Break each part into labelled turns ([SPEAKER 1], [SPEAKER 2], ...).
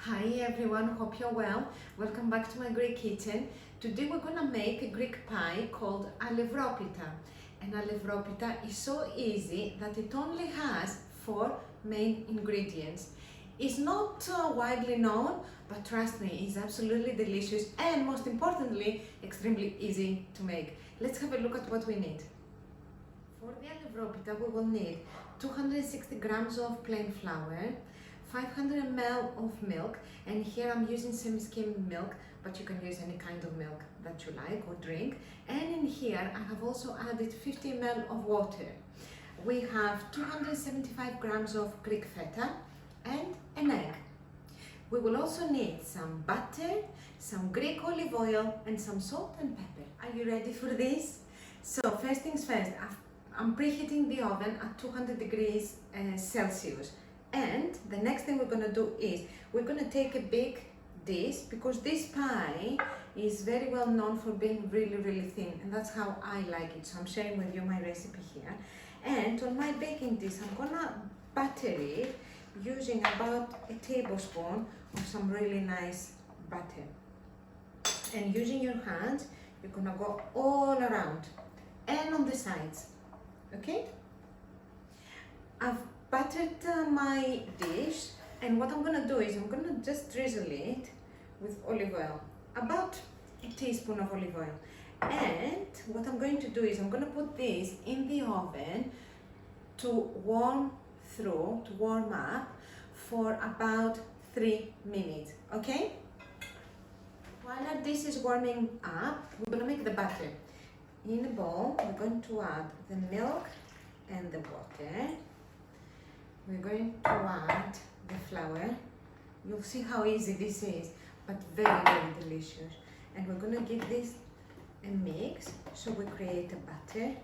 [SPEAKER 1] Hi everyone, hope you're well. Welcome back to my Greek kitchen. Today we're gonna make a Greek pie called Alevropita. And Alevropita is so easy that it only has 4 main ingredients. It's not widely known, but trust me, it's absolutely delicious and most importantly, extremely easy to make. Let's have a look at what we need. For the Alevropita we will need 260 grams of plain flour, 500 ml of milk, and here I'm using semi-skimmed milk, but you can use any kind of milk that you like or drink. And in here I have also added 50 ml of water. We have 275 grams of Greek feta and an egg. We will also need some butter, some Greek olive oil, and some salt and pepper. Are you ready for this? So first things first, I'm preheating the oven at 200 degrees Celsius. And the next thing we're gonna do is we're gonna take a big dish, because this pie is very well known for being really thin, and that's how I like it. So I'm sharing with you my recipe here. And on my baking dish, I'm gonna butter it using about a tablespoon of some really nice butter. And using your hands, you're gonna go all around and on the sides, okay? I've buttered my dish, and what I'm gonna do is I'm gonna just drizzle it with olive oil, about a teaspoon of olive oil. And what I'm going to do is I'm gonna put this in the oven to warm up for about 3 minutes, okay? While our dish is warming up, we're gonna make the batter. In a bowl, we're going to add the milk and the water. We're going to add the flour. You'll see how easy this is, but very delicious. And we're gonna give this a mix, so we create a batter.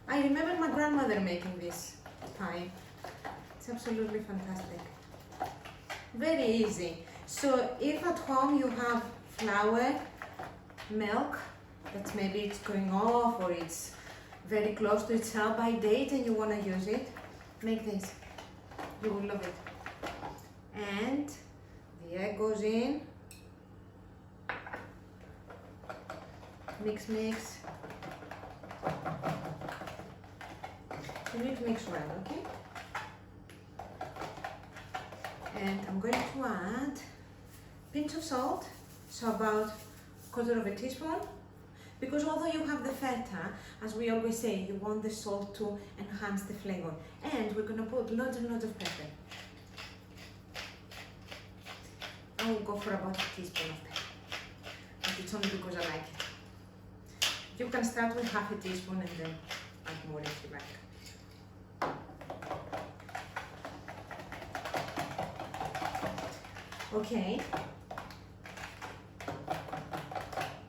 [SPEAKER 1] I remember my grandmother making this pie. It's absolutely fantastic. Very easy. So if at home you have flour, milk, that maybe it's going off or it's very close to its sell-by date and you want to use it, make this. You will love it. And the egg goes in. Mix. You need to mix well, okay? And I'm going to add a pinch of salt, so about 1/4 teaspoon. Because although you have the feta, as we always say, you want the salt to enhance the flavor. And we're gonna put loads and loads of pepper. I will go for about a teaspoon of pepper, but it's only because I like it. You can start with half a teaspoon and then add more if you like. Okay.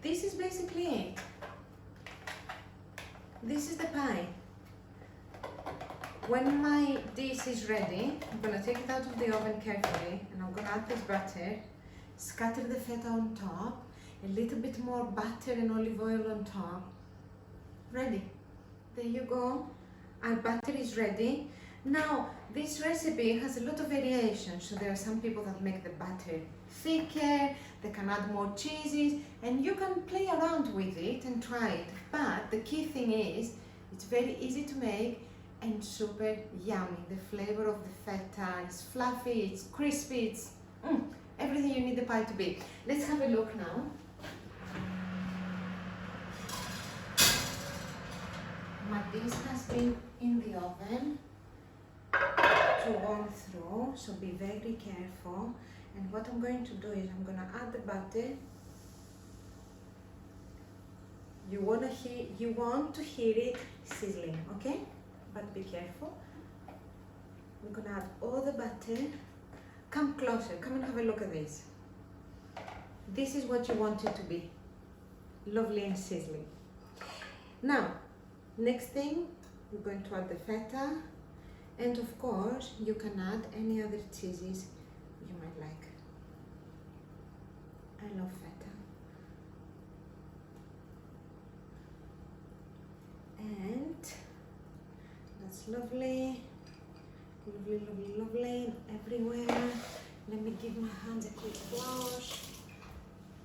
[SPEAKER 1] This is basically it. This is the pie. When my dish is ready, I'm gonna take it out of the oven carefully and I'm gonna add this butter, scatter the feta on top, a little bit more butter and olive oil on top. Ready. There you go. Our butter is ready. Now, this recipe has a lot of variations, so there are some people that make the butter thicker, they can add more cheeses, and you can play around with it and try it. But the key thing is, it's very easy to make and super yummy. The flavor of the feta is fluffy, it's crispy, it's everything you need the pie to be. Let's have a look now. My dish has been in the oven to warm through, so be very careful. And what I'm going to do is I'm going to add the butter. You want to hear it sizzling, okay? But be careful. We're going to add all the butter. Come closer, come and have a look at this. This is what you want it to be. Lovely and sizzling. Now, next thing, we're going to add the feta. And of course, you can add any other cheeses you might like. I love feta. And that's lovely, lovely everywhere. give my hands a quick wash.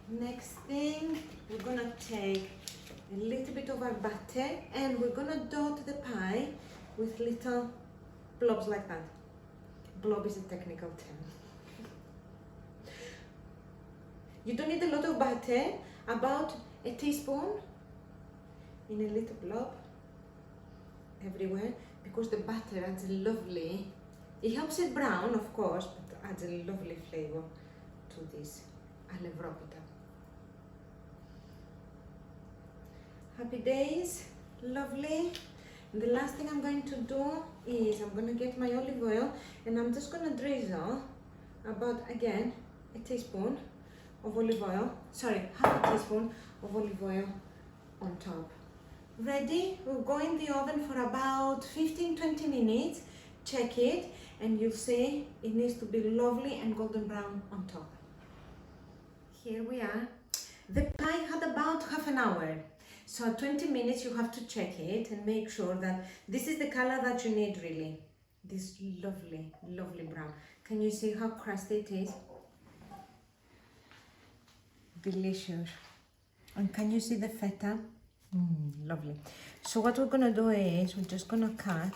[SPEAKER 1] Next thing, we're gonna take a little bit of our butter and we're gonna dot the pie with little blobs like that. Blob is a technical term. You don't need a lot of butter, about a teaspoon in a little blob everywhere, because the butter adds a lovely, it helps it brown of course, but adds a lovely flavor to this Alevropita. Happy days, lovely. And the last thing I'm going to do is I'm going to get my olive oil and I'm just going to drizzle about, again, a teaspoon of olive oil, sorry, half a teaspoon of olive oil on top. Ready? We'll go in the oven for about 15-20 minutes. Check it and you'll see it needs to be lovely and golden brown on top. Here we are. The pie had about half an hour. So 20 minutes you have to check it and make sure that this is the color that you need really. This lovely, lovely brown. Can you see how crusty it is? Delicious. And can you see the feta? Lovely. So what we're gonna do is we're just gonna cut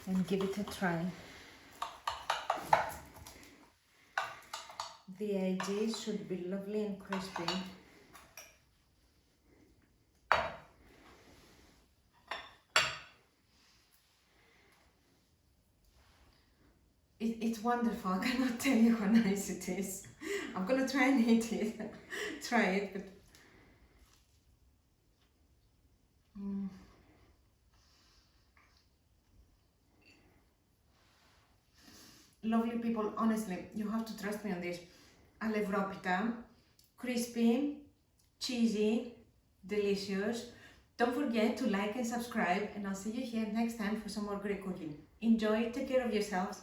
[SPEAKER 1] and give it a try. The edges should be lovely and crispy. It's wonderful. I cannot tell you how nice it is. I'm gonna try and eat it. Try it, but lovely people, honestly, you have to trust me on this. Alevropita, crispy, cheesy, delicious. Don't forget to like and subscribe, and I'll see you here next time for some more Greek cooking. Enjoy, take care of yourselves.